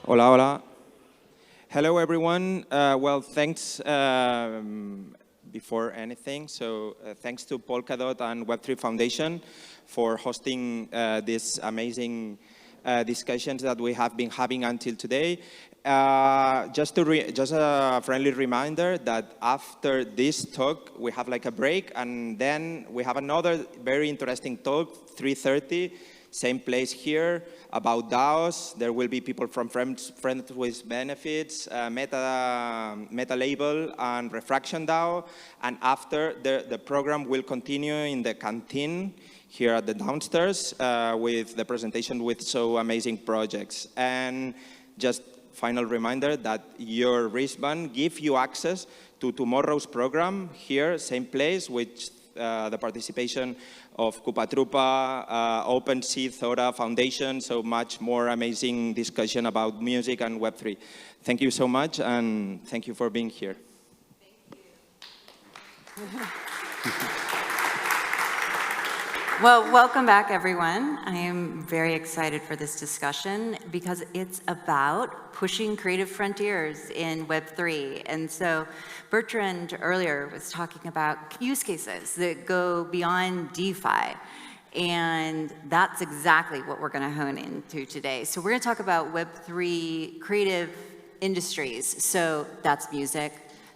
Hola, hola. Hello, everyone. Well, thanks before anything. So thanks to Polkadot and Web3 Foundation for hosting these amazing discussions that we have been having until today. Just a friendly reminder that after this talk, we have like a break, and then we have another very interesting talk, 3:30. Same place here, about DAOs. There will be people from Friends with Benefits, Meta Label, and Refraction DAO. And after, the program will continue in the canteen here at the downstairs with the presentation with so amazing projects. And just final reminder that your wristband gives you access to tomorrow's program here, same place, which the participation of Koopa Troopa, OpenSea, Thora Foundation, so much more amazing discussion about music and Web3. Thank you so much, and thank you for being here. Thank you. Well, welcome back, everyone. I am very excited for this discussion because it's about pushing creative frontiers in Web3. And so Bertrand earlier was talking about use cases that go beyond DeFi. And that's exactly what we're going to hone into today. So we're going to talk about Web3 creative industries. So that's music,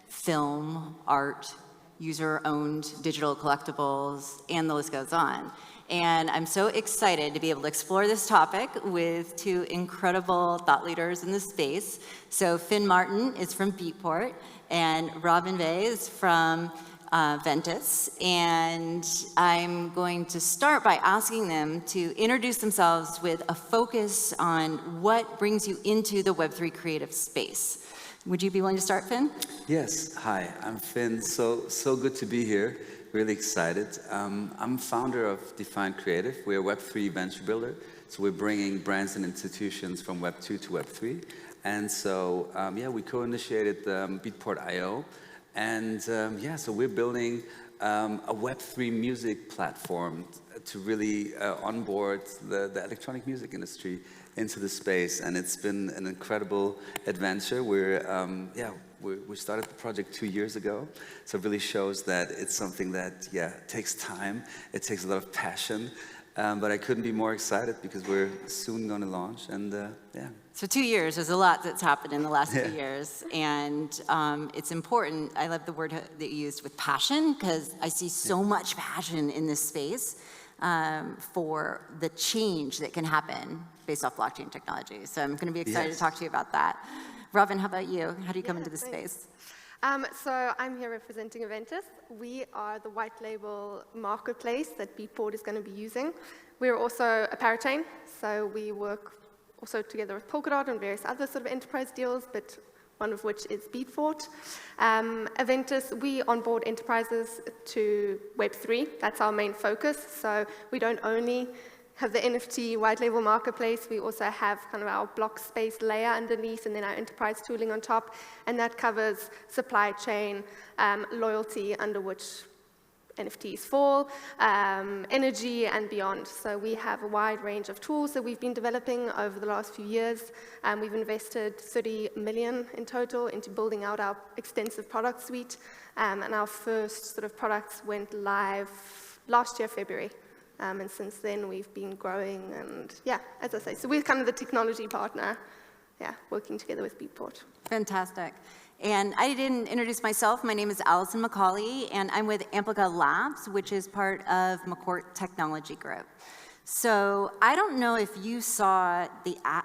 film, art, user-owned digital collectibles, and the list goes on. And I'm so excited to be able to explore this topic with two incredible thought leaders in the space. So Finn Martin is from Beatport, and Robin Vey is from Ventus. And I'm going to start by asking them to introduce themselves with a focus on what brings you into the Web3 creative space. Would you be willing to start, Finn? Yes. Hi, I'm Finn. So good to be here. Really excited. I'm founder of Define Creative. We're a Web3 venture builder. So we're bringing brands and institutions from Web2 to Web3. And so, we co-initiated Beatport.io. And so we're building a Web3 music platform to really onboard the electronic music industry into the space, and it's been an incredible adventure. We started the project 2 years ago, so it really shows that it's something that takes time. It takes a lot of passion, but I couldn't be more excited because we're soon going to launch, and So 2 years, there's a lot that's happened in the last 2 years, and it's important. I love the word that you used with passion, because I see so much passion in this space for the change that can happen based off blockchain technology. So I'm going to be excited to talk to you about that. Robin, how about you? How do you come into this space? So I'm here representing Aventus. We are the white label marketplace that Beatport is going to be using. We're also a parachain, so we work also together with Polkadot and various other sort of enterprise deals, but one of which is Beatport. Aventus, we onboard enterprises to Web3. That's our main focus. So we don't only have the NFT white label marketplace, we also have kind of our block space layer underneath and then our enterprise tooling on top. And that covers supply chain, loyalty, under which NFTs fall, energy, and beyond. So we have a wide range of tools that we've been developing over the last few years. We've invested 30 million in total into building out our extensive product suite. And our first sort of products went live last year, February. And since then, we've been growing. And as I say, so we're kind of the technology partner, working together with Beatport. Fantastic. And I didn't introduce myself. My name is Allison McCauley, and I'm with Amplica Labs, which is part of McCourt Technology Group. So I don't know if you saw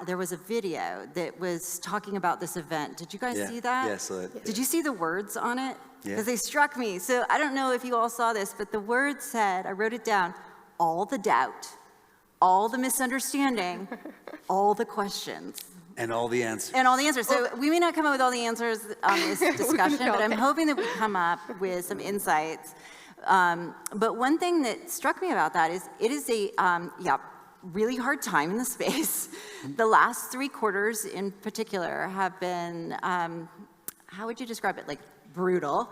there was a video that was talking about this event. Did you guys see that? Yeah, I saw it. Did you see the words on it? Yeah. Because they struck me. So I don't know if you all saw this, but the words said, I wrote it down, all the doubt, all the misunderstanding, all the questions. And all the answers. And all the answers. So we may not come up with all the answers on this discussion, but I'm hoping that we come up with some insights. But one thing that struck me about that is it is a really hard time in the space. The last 3 quarters in particular have been, how would you describe it? Like brutal,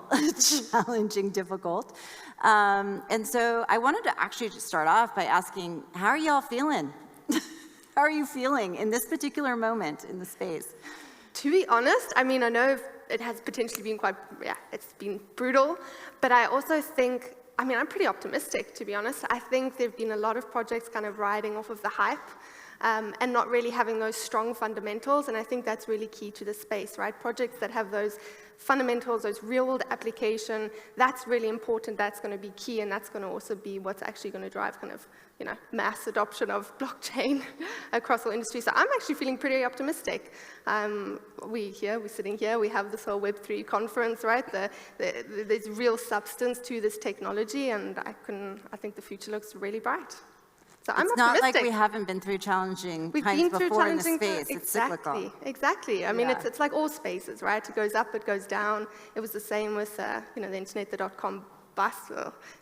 challenging, difficult. And so I wanted to actually just start off by asking, how are y'all feeling? How are you feeling in this particular moment in the space? To be honest, I mean, I know it has potentially been quite, it's been brutal, but I also think, I mean, I'm pretty optimistic, to be honest. I think there have been a lot of projects kind of riding off of the hype and not really having those strong fundamentals, and I think that's really key to the space, right? Projects that have those fundamentals, those real-world application, that's really important, that's going to be key, and that's going to also be what's actually going to drive kind of, mass adoption of blockchain across all industries. So I'm actually feeling pretty optimistic. We're sitting here, we have this whole Web3 conference, right? There's real substance to this technology, and I think the future looks really bright. So I'm It's optimistic. not like we haven't been through challenging We've times been through before in the challenging space. It's cyclical. Exactly. I mean, Yeah. it's like all spaces, right? It goes up, it goes down. It was the same with, the internet, the .com bust,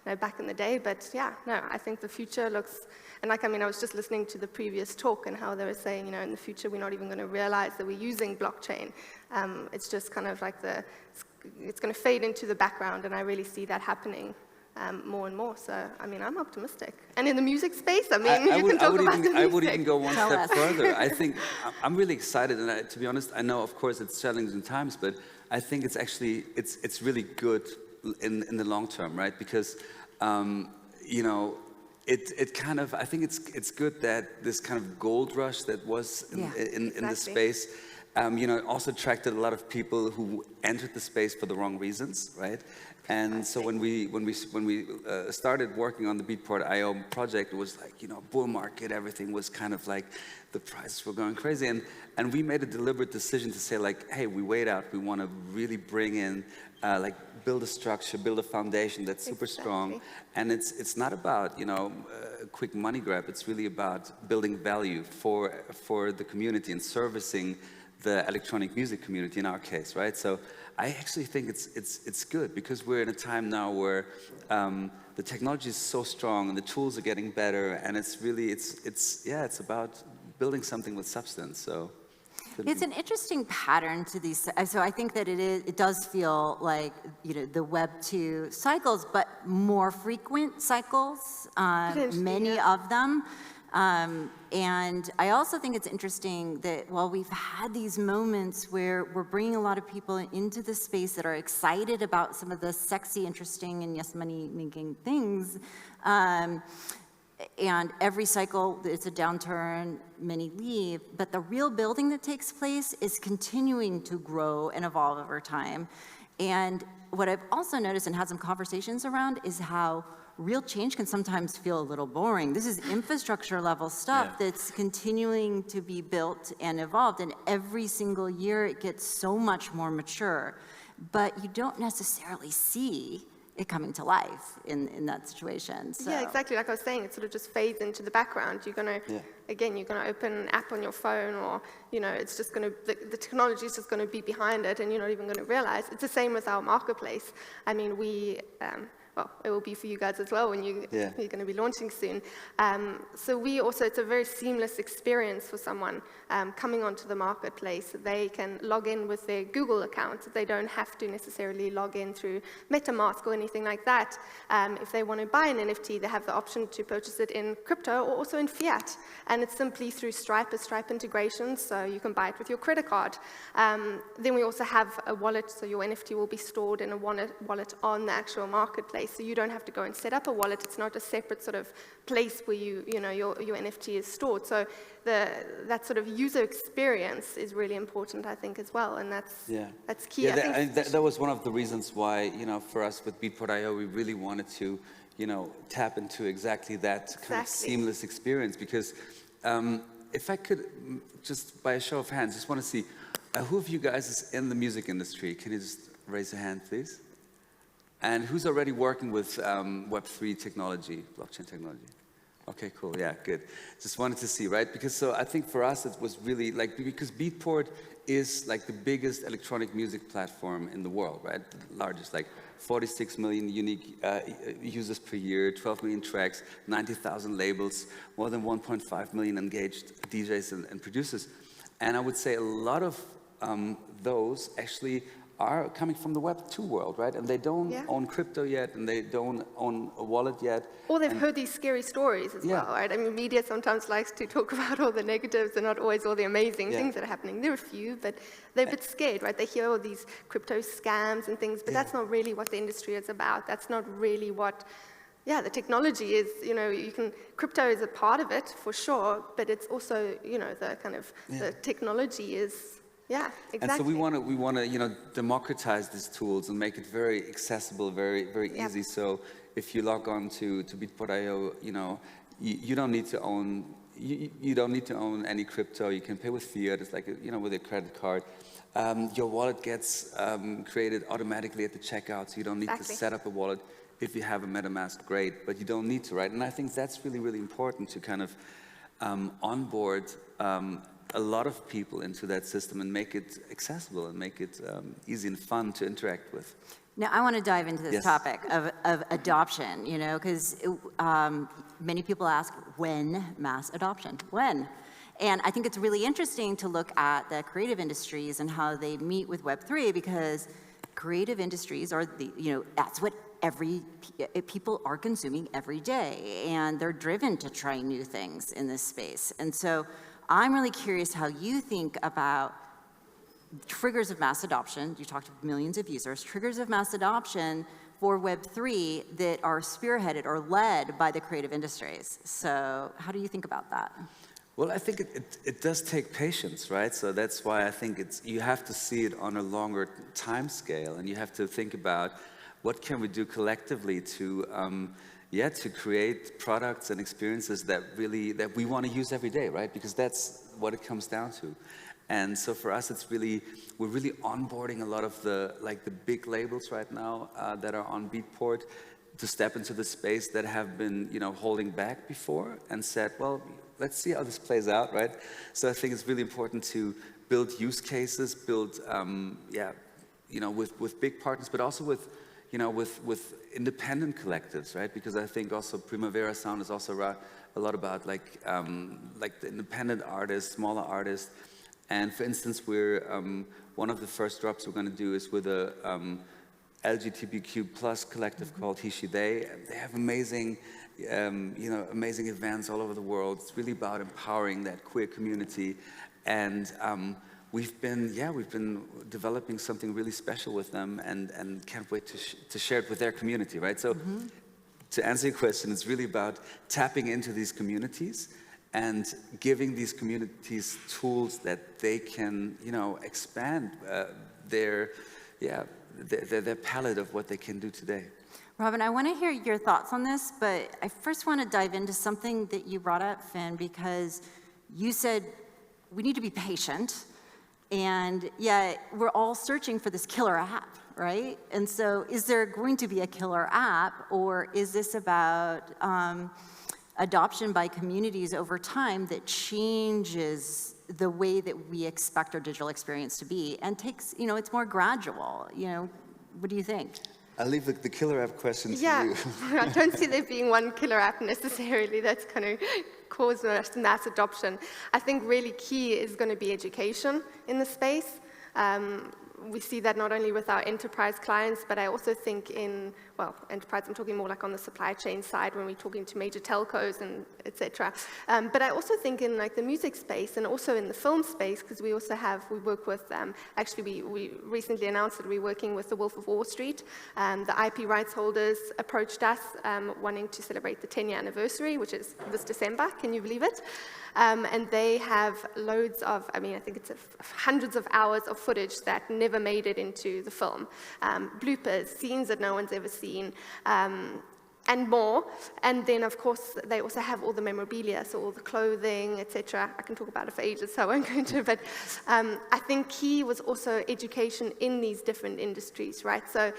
back in the day. But yeah, no, I think the future looks, and I was just listening to the previous talk and how they were saying, in the future we're not even going to realize that we're using blockchain. It's just kind of like it's going to fade into the background, and I really see that happening. More and more, so I'm optimistic. And in the music space, you can talk about the music. I would even go one Tell step us. further. I think I'm really excited, and to be honest, I know, of course, it's challenging times, but I think it's actually it's really good in the long term, right? Because it kind of, I think it's good that this kind of gold rush that was in the space. Also attracted a lot of people who entered the space for the wrong reasons, right? And so when we started working on the Beatport.io project, it was like, bull market, everything was kind of like, the prices were going crazy. And we made a deliberate decision to say like, hey, we wait out, we want to really bring in, build a structure, build a foundation that's super strong. And it's not about, a quick money grab, it's really about building value for the community and servicing the electronic music community in our case, right? So I actually think it's good because we're in a time now where the technology is so strong and the tools are getting better, and it's really it's about building something with substance. So it's an interesting pattern to these. So I think that it does feel like the Web 2 cycles, but more frequent cycles. Many of them. And I also think it's interesting that while we've had these moments where we're bringing a lot of people into the space that are excited about some of the sexy, interesting, and yes, money-making things, and every cycle, it's a downturn, many leave, but the real building that takes place is continuing to grow and evolve over time. And what I've also noticed and had some conversations around is how real change can sometimes feel a little boring. This is infrastructure level stuff that's continuing to be built and evolved, and every single year it gets so much more mature, but you don't necessarily see it coming to life in that situation. So. Yeah, exactly. Like I was saying, it sort of just fades into the background. You're going to open an app on your phone, or, it's just going to, the technology is just going to be behind it, and you're not even going to realize. It's the same with our marketplace. I mean, it will be for you guys as well when you're going to be launching soon. So it's a very seamless experience for someone coming onto the marketplace. They can log in with their Google account. They don't have to necessarily log in through MetaMask or anything like that. If they want to buy an NFT, they have the option to purchase it in crypto or also in fiat. And it's simply through Stripe, a Stripe integration, so you can buy it with your credit card. Then we also have a wallet, so your NFT will be stored in a wallet on the actual marketplace. So you don't have to go and set up a wallet. It's not a separate sort of place where your NFT is stored. So that sort of user experience is really important, I think, as well. And that's key. Yeah, that was one of the reasons why, for us with Beatport.io, we really wanted to, tap into exactly that kind of seamless experience. Because if I could, just by a show of hands, just want to see, who of you guys is in the music industry? Can you just raise a hand, please? And who's already working with Web3 technology, blockchain technology? Okay, cool, yeah, good. Just wanted to see, right? Because so I think for us it was really because Beatport is like the biggest electronic music platform in the world, right? The largest, 46 million unique users per year, 12 million tracks, 90,000 labels, more than 1.5 million engaged DJs and producers. And I would say a lot of those actually are coming from the Web 2 world, right? And they don't Yeah. own crypto yet, and they don't own a wallet yet. Or they've heard these scary stories as Yeah. well, right? I mean, media sometimes likes to talk about all the negatives and not always all the amazing Yeah. things that are happening. There are a few, but they're a bit scared, right? They hear all these crypto scams and things, but that's not really what the industry is about. That's not really what, the technology is. You know, crypto is a part of it for sure, but it's also, the kind of, the technology is, exactly. And so we want to, democratize these tools and make it very accessible, very, very Yep. easy. So if you log on to Beatport.io, you don't need to own, you don't need to own any crypto. You can pay with fiat. It's like, with a credit card. Your wallet gets created automatically at the checkout, so you don't need Exactly. to set up a wallet. If you have a MetaMask, great, but you don't need to, right? And I think that's really, really important to kind of onboard a lot of people into that system and make it accessible and make it easy and fun to interact with. Now, I want to dive into this Yes. topic of adoption, because many people ask, when mass adoption? When? And I think it's really interesting to look at the creative industries and how they meet with Web3, because creative industries are that's what people are consuming every day, and they're driven to try new things in this space. And so I'm really curious how you think about triggers of mass adoption. You talked to millions of users, triggers of mass adoption for Web3 that are spearheaded or led by the creative industries. So how do you think about that? Well, I think it does take patience, right? So that's why I think you have to see it on a longer time scale, and you have to think about what can we do collectively to create products and experiences that we want to use every day, right? Because that's what it comes down to. And so for us, we're really onboarding a lot of the big labels right now that are on Beatport to step into the space that have been, holding back before, and said, well, let's see how this plays out, right? So I think it's really important to build use cases, build, with big partners, but also with independent collectives, right? Because I think also Primavera Sound is also a lot about the independent artists, smaller artists. And for instance, we're one of the first drops we're going to do is with a LGBTQ plus collective called He She They. They have amazing, amazing events all over the world. It's really about empowering that queer community, and we've been developing something really special with them, and can't wait to share it with their community, right? So, to answer your question, it's really about tapping into these communities and giving these communities tools that they can, expand their palette of what they can do today. Robin, I want to hear your thoughts on this, but I first want to dive into something that you brought up, Finn, because you said we need to be patient, and yet we're all searching for this killer app, right? And so is there going to be a killer app, or is this about adoption by communities over time that changes the way that we expect our digital experience to be, and takes, it's more gradual, what do you think? I'll leave the killer app question to you. I don't see there being one killer app necessarily that's going to cause mass adoption. I think really key is going to be education in the space. We see that not only with our enterprise clients, but I also think in, enterprise, I'm talking more like on the supply chain side when we're talking to major telcos and et cetera. But I also think in like the music space and also in the film space, because we work with, actually we recently announced that we're working with the Wolf of Wall Street. The IP rights holders approached us wanting to celebrate the 10-year anniversary, which is this December, can you believe it? And they have loads of, I think it's hundreds of hours of footage that never made it into the film. Bloopers, scenes that no one's ever seen, and more. And then, of course, they also have all the memorabilia, so all the clothing, etc. I can talk about it for ages, so I won't go into it. But I think key was also education in these different industries, right? So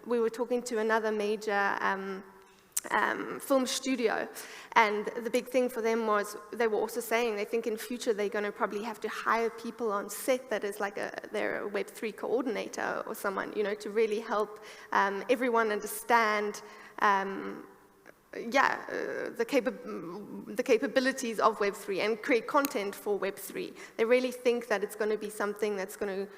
we were talking to another major film studio, and the big thing for them was they were also saying they think in future they're going to probably have to hire people on set that is like their Web3 coordinator or someone, to really help everyone understand the capabilities of Web3 and create content for Web3. They really think that it's going to be something that's going to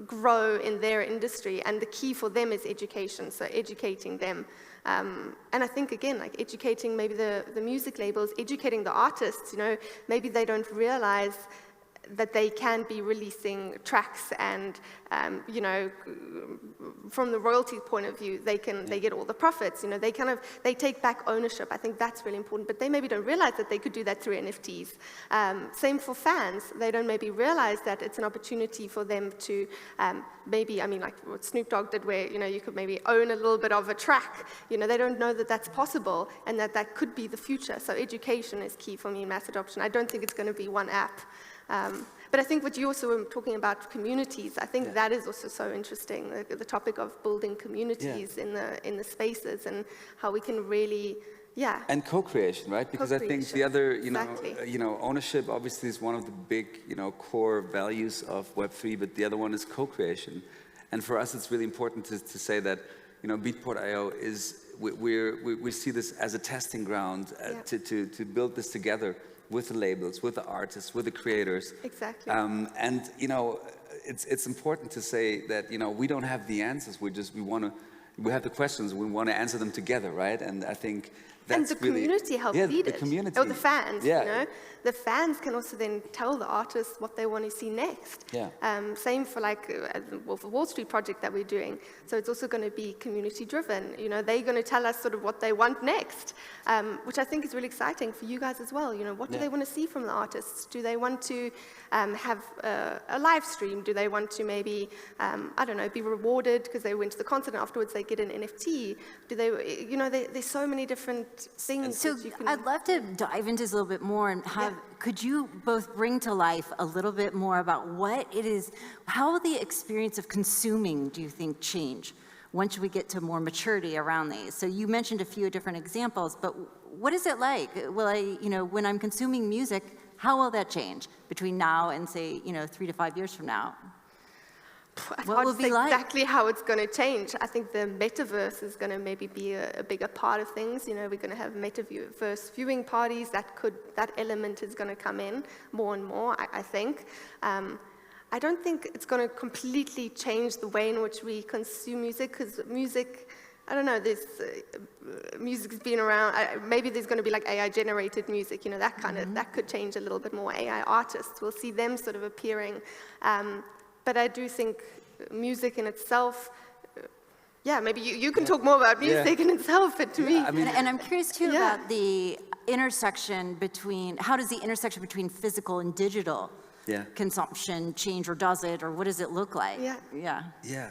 grow in their industry, and the key for them is education, so educating them. And I think, again, like educating maybe the music labels, educating the artists, maybe they don't realize that they can be releasing tracks and, from the royalty point of view, they get all the profits, they take back ownership. I think that's really important, but they maybe don't realize that they could do that through NFTs. Same for fans. They don't maybe realize that it's an opportunity for them to like what Snoop Dogg did where, you could maybe own a little bit of a track. They don't know that that's possible and that could be the future. So education is key for me in mass adoption. I don't think it's going to be one app. But I think what you also were talking about communities, I think that is also so interesting, the topic of building communities in the spaces and how we can really, And co-creation, right? Because I think the other, Exactly. ownership obviously is one of the big, core values of Web3, but the other one is co-creation. And for us, it's really important to say that, Beatport.io is, we see this as a testing ground to build this together with the labels, with the artists, with the creators. Exactly. And it's important to say that we don't have the answers. We have the questions. We want to answer them together, right? And I think that's and the community helps lead the it. community. Or the fans, The fans can also then tell the artists what they want to see next. Same for Wolf of Wall Street project that we're doing. So it's also going to be community driven. They're going to tell us sort of what they want next, which I think is really exciting for you guys as well. What do they want to see from the artists? Do they want to have a live stream? Do they want to maybe, be rewarded because they went to the concert and afterwards they get an NFT? Do they, there's so many different things. So that you can, I'd love to dive into this a little bit more and could you both bring to life a little bit more about what it is, how the experience of consuming do you think change once we get to more maturity around these? So you mentioned a few different examples, but what is it like? Will I, when I'm consuming music, how will that change between now and say, 3 to 5 years from now? What will be like? Exactly how it's going to change. I think the metaverse is going to maybe be a bigger part of things. We're going to have metaverse viewing parties. That element is going to come in more and more, I think. I don't think it's going to completely change the way in which we consume music, because music, I don't know, music's been around, maybe there's going to be like AI-generated music, that kind of, that could change a little bit more. AI artists, we'll see them sort of appearing. But I do think music in itself, maybe you can talk more about music in itself, but to me. And I'm curious too about the intersection between, how does the intersection between physical and digital consumption change, or does it, or what does it look like?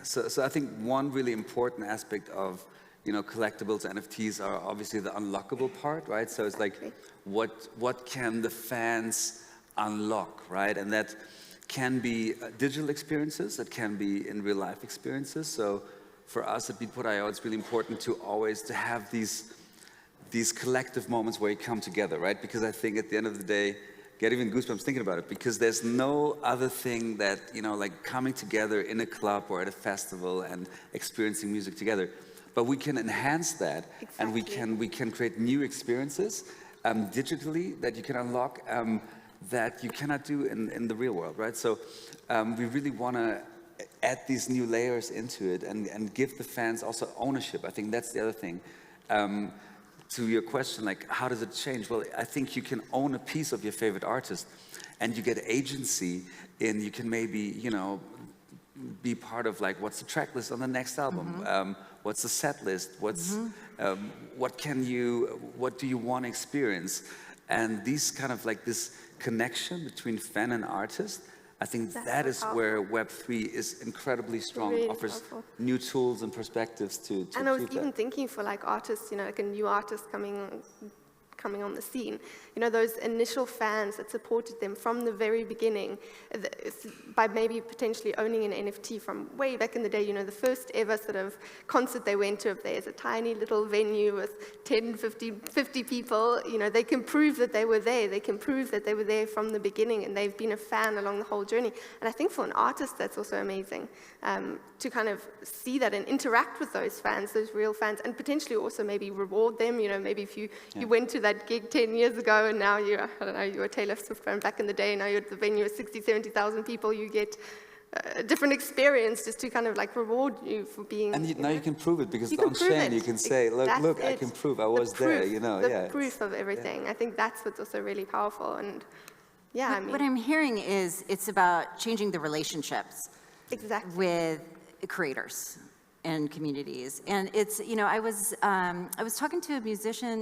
So I think one really important aspect of collectibles, NFTs, are obviously the unlockable part, right? So it's like, what can the fans unlock, right? And that can be digital experiences, that can be in real life experiences. So for us at Beatport.io, it's really important to always have these collective moments where you come together, right? Because I think at the end of the day, get even goosebumps thinking about it, because there's no other thing that, like coming together in a club or at a festival and experiencing music together. But we can enhance that, and we can create new experiences digitally that you can unlock, that you cannot do in the real world, right? So we really want to add these new layers into it and give the fans also ownership. I think that's the other thing. To your question, like, how does it change? Well, I think you can own a piece of your favorite artist, and you get agency in, you can maybe, be part of like, what's the track list on the next album? What's the set list? What do you want to experience? And these kind of like this connection between fan and artist, I think that is where Web3 is incredibly strong, really offers new tools and perspectives to And I was even thinking for like artists, like a new artist coming coming on the scene. You know, those initial fans that supported them from the very beginning, by maybe potentially owning an NFT from way back in the day. You know, the first ever sort of concert they went to of theirs, a tiny little venue with 10, 50 people, you know, they can prove that they were there. They can prove that they were there from the beginning, and they've been a fan along the whole journey. And I think for an artist, that's also amazing, to kind of see that and interact with those fans, those real fans, and potentially also maybe reward them. You know, maybe if you went to that gig 10 years ago and now you're, I don't know, you were a Taylor Swift fan back in the day, and now you're at the venue of 60, 70,000 people, you get a different experience just to kind of like reward you for being. And now you can prove it, because You on can prove chain it. you can say, look, I can prove I was there, you know. The proof of everything. I think that's what's also really powerful. And yeah, I mean, What I'm hearing is it's about changing the relationships exactly. with creators and communities. And it's, you know, I was talking to a musician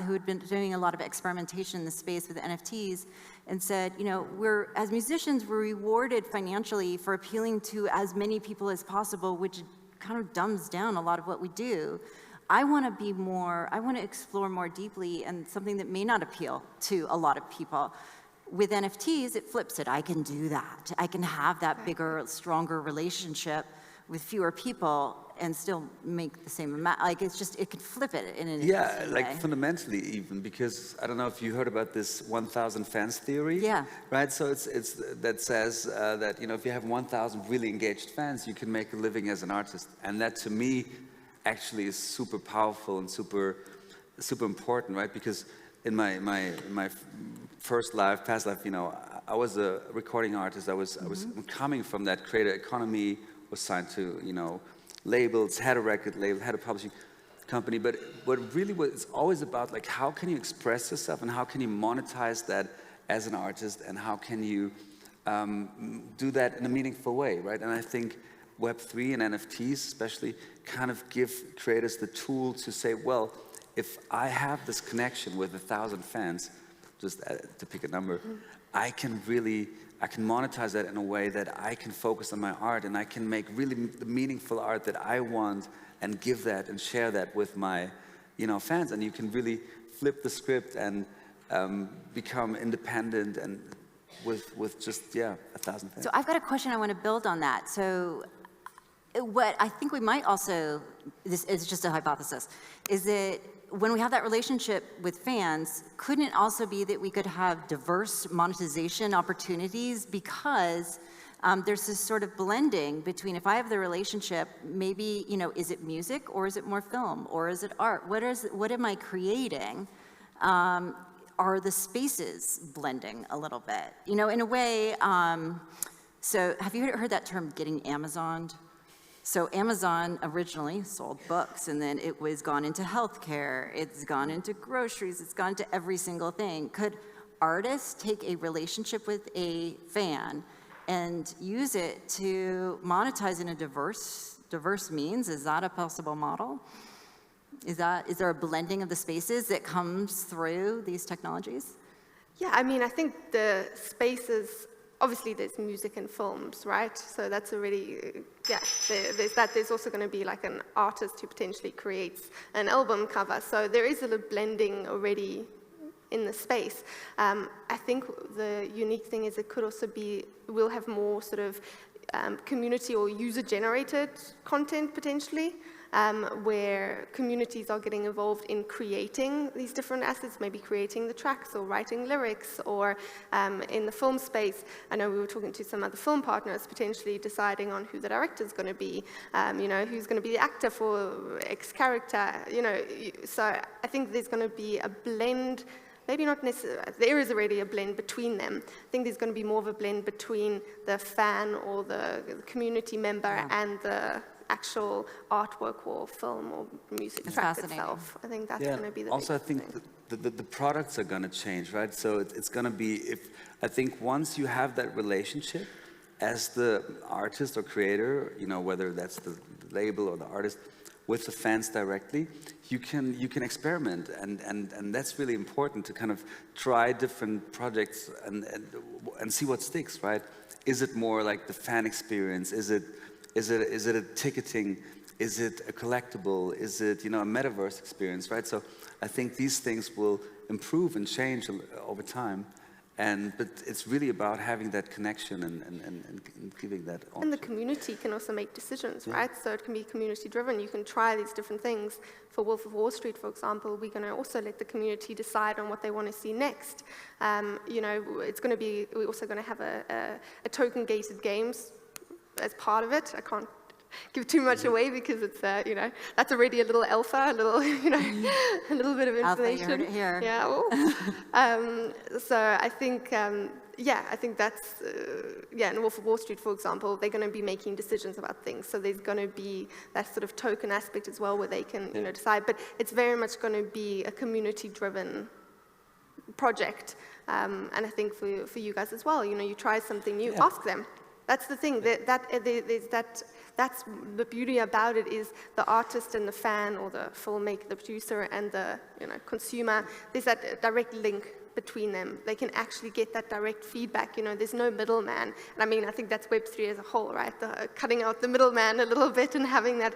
who had been doing a lot of experimentation in the space with NFTs, and said, you know, as musicians, we're rewarded financially for appealing to as many people as possible, which kind of dumbs down a lot of what we do. I want to explore more deeply, and something that may not appeal to a lot of people. With NFTs, it flips it. I can do that. I can have that bigger, stronger relationship with fewer people and still make the same amount. Like, it's just, it can flip it in an interesting like way. fundamentally even, because I don't know if you heard about this 1,000 fans theory. Yeah. Right, so it's that says that, you know, if you have 1,000 really engaged fans, you can make a living as an artist. And that, to me, actually is super powerful and super important, right? Because in my first life, past life, you know, I was a recording artist. I was coming from that creator economy, was signed to, you know, labels, had a record label, had a publishing company. But what really was always about, like, how can you express yourself and how can you monetize that as an artist, and how can you do that in a meaningful way, right? And I think Web3 and NFTs especially kind of give creators the tool to say, well, if I have this connection with 1,000 fans, just to pick a number, I can monetize that in a way that I can focus on my art, and I can make really meaningful art that I want, and give that and share that with my, you know, fans. And you can really flip the script and become independent, and with just 1,000 fans. So I've got a question I want to build on that. So what I think we might also, this is just a hypothesis, is that when we have that relationship with fans, couldn't it also be that we could have diverse monetization opportunities, because there's this sort of blending between, if I have the relationship, maybe, you know, is it music, or is it more film, or is it art? What am I creating? Are the spaces blending a little bit? You know, in a way, so have you heard that term, getting Amazoned? So Amazon originally sold books, and then it was gone into healthcare, it's gone into groceries, it's gone into every single thing. Could artists take a relationship with a fan and use it to monetize in a diverse means? Is that a possible model? Is there a blending of the spaces that comes through these technologies? Yeah, I mean, I think the spaces, obviously there's music and films, right? So that's already, there's that. There's also going to be like an artist who potentially creates an album cover. So there is a little blending already in the space. I think the unique thing is it could also be, we'll have more sort of community or user-generated content potentially, where communities are getting involved in creating these different assets, maybe creating the tracks or writing lyrics, or in the film space, I know we were talking to some other film partners, potentially deciding on who the director is going to be, you know, who's going to be the actor for X character, you know. So I think there's going to be a blend. Maybe not necessarily, there is already a blend between them. I think there's going to be more of a blend between the fan or the community member and the actual artwork or film or music track itself. I think that's going to be the also, I thing. think the products are going to change, right? So it's going to be, I think once you have that relationship as the artist or creator, you know, whether that's the label or the artist, with the fans directly, you can experiment, and that's really important, to kind of try different projects and see what sticks, right? Is it more like the fan experience? Is it a ticketing Is it a collectible? Is it, a metaverse experience, right? So I think these things will improve and change over time. But it's really about having that connection and giving that on. And the community can also make decisions, right? So it can be community-driven. You can try these different things. For Wolf of Wall Street, for example, we're going to also let the community decide on what they want to see next. It's going to be, we're also going to have a token-gated games as part of it. I can't give too much away because it's, that's already a little alpha, a little, a little bit of information. Alpha, you heard it here. Yeah. So I think, I think that's, in Wolf of Wall Street, for example, they're going to be making decisions about things. So there's going to be that sort of token aspect as well where they can, decide. But it's very much going to be a community-driven project. And I think for you guys as well, you try something new, ask them. That's the thing, that's the beauty about it is the artist and the fan or the filmmaker, the producer and the consumer, there's that direct link between them. They can actually get that direct feedback, there's no middleman. And I mean, I think that's Web3 as a whole, right? Cutting out the middleman a little bit and having that,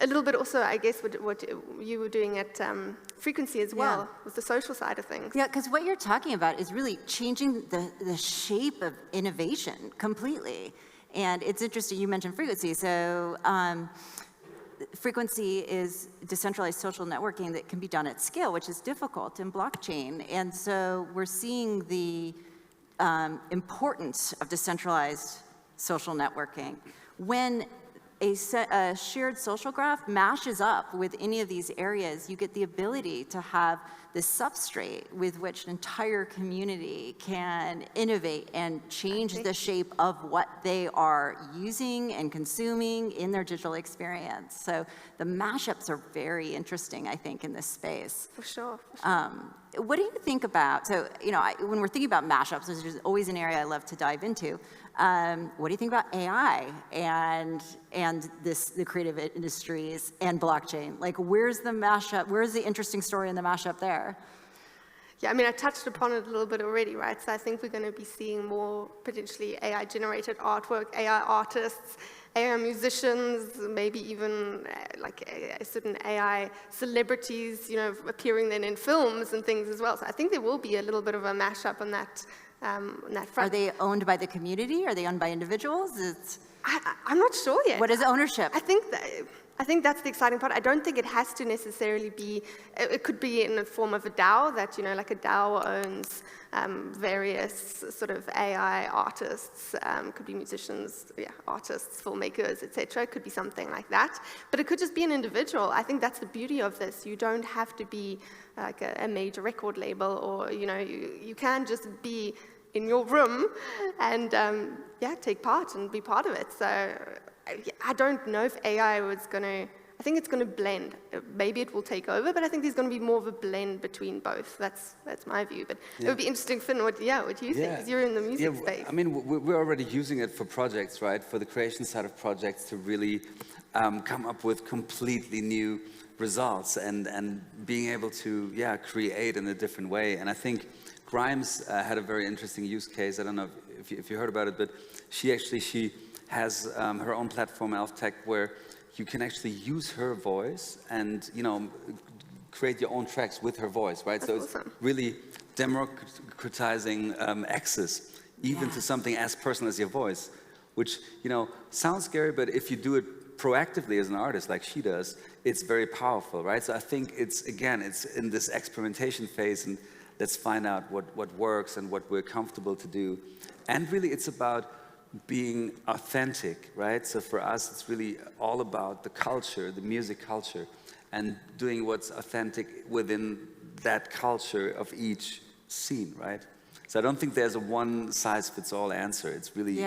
a little bit also, I guess, what you were doing at Frequency as well, with the social side of things. Yeah, because what you're talking about is really changing the shape of innovation completely. And it's interesting, you mentioned Frequency. So Frequency is decentralized social networking that can be done at scale, which is difficult in blockchain. And so we're seeing the importance of decentralized social networking. When a shared social graph mashes up with any of these areas, you get the ability to have this substrate with which an entire community can innovate and change the shape of what they are using and consuming in their digital experience. So the mashups are very interesting, I think, in this space. For sure. What do you think about, so, when we're thinking about mashups, which is always an area I love to dive into, what do you think about AI and the creative industries and blockchain? Like, where's the mashup? Where's the interesting story in the mashup there? Yeah, I mean, I touched upon it a little bit already, right? So I think we're going to be seeing more potentially AI-generated artwork, AI artists, AI musicians, maybe even like certain AI celebrities, appearing then in films and things as well. So I think there will be a little bit of a mashup on that front. Are they owned by the community? Are they owned by individuals? I'm not sure yet. What is ownership? I think that's the exciting part. I don't think it has to necessarily be, it could be in the form of a DAO that, like a DAO owns various sort of AI artists, could be musicians, artists, filmmakers, etc. It could be something like that. But it could just be an individual. I think that's the beauty of this. You don't have to be like a major record label or, you can just be in your room and, take part and be part of it. So I don't know if AI was going to, I think it's going to blend. Maybe it will take over, but I think there's going to be more of a blend between both. That's my view. But it would be interesting, Finn, what do you think? Because you're in the music space. I mean, we're already using it for projects, right? For the creation side of projects to really come up with completely new results and being able to, create in a different way. And I think Grimes had a very interesting use case. I don't know if you heard about it, but she has her own platform, ElfTech, where you can actually use her voice and, create your own tracks with her voice, right? That's so awesome. It's really democratizing access, even to something as personal as your voice, which, sounds scary, but if you do it proactively as an artist, like she does, it's very powerful, right? So I think it's in this experimentation phase, and let's find out what works and what we're comfortable to do. And really, it's about being authentic, right? So for us, it's really all about the culture, the music culture, and doing what's authentic within that culture of each scene, right? So I don't think there's a one-size-fits-all answer. It's really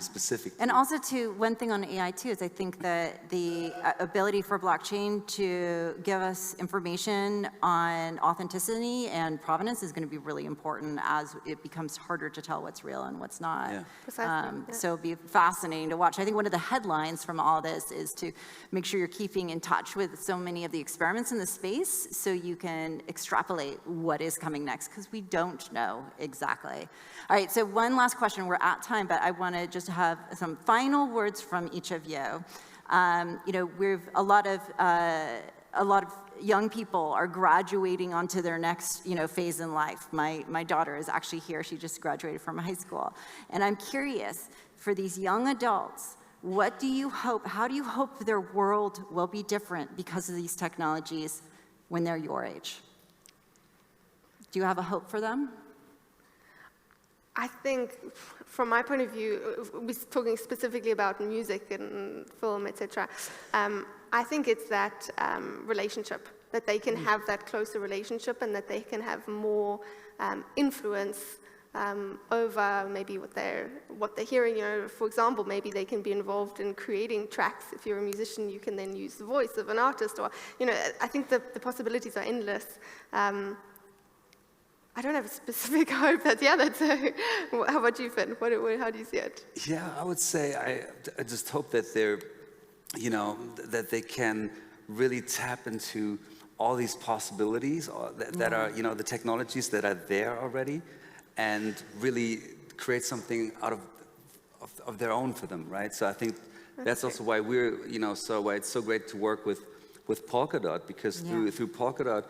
specific. And also, too, one thing on AI, too, is I think that the ability for blockchain to give us information on authenticity and provenance is going to be really important as it becomes harder to tell what's real and what's not. Yeah. Precisely. So it'll be fascinating to watch. I think one of the headlines from all this is to make sure you're keeping in touch with so many of the experiments in the space so you can extrapolate what is coming next, because we don't know exactly. All right, so one last question. We're at time, but I want to just have some final words from each of you. You know, we've a lot of young people are graduating onto their next, you know, phase in life. My daughter is actually here. She just graduated from high school. And I'm curious, for these young adults, what do you hope, how do you hope their world will be different because of these technologies when they're your age? Do you have a hope for them? I think, from my point of view, we're talking specifically about music and film, etc. I think it's that relationship, that they can have that closer relationship and that they can have more influence over maybe what they're hearing. You know, for example, maybe they can be involved in creating tracks. If you're a musician, you can then use the voice of an artist, or, you know, I think the possibilities are endless. I don't have a specific hope. That's how about you, Finn? How do you see it? Yeah, I would say I just hope that they're, you know, that they can really tap into all these possibilities that are, you know, the technologies that are there already, and really create something out of their own for them, right? So I think that's also why we're, you know, why it's so great to work with Polkadot, because through Polkadot,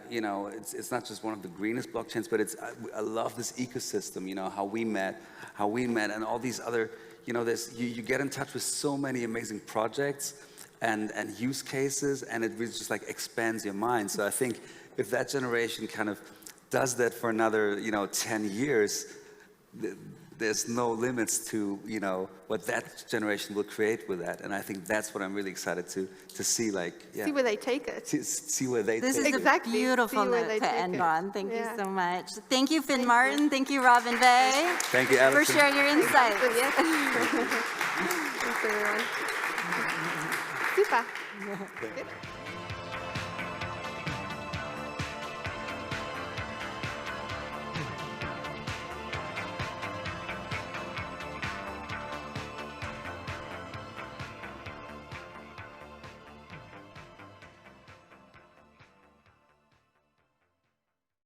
you know, it's not just one of the greenest blockchains, but I love this ecosystem, you know, how we met, and all these other, you know, you get in touch with so many amazing projects and use cases, and it really just like expands your mind. So I think if that generation kind of does that for another, you know, 10 years, there's no limits to, you know, what that generation will create with that. And I think that's what I'm really excited to see, like, See where they take it. See where they This take is it. a beautiful note to end on. Thank you so much. Thank you, Finn Martin. Thank you, Robin Bay. Thank you, For Alison. sharing your insights. Yes. Thanks, everyone. Super. Good.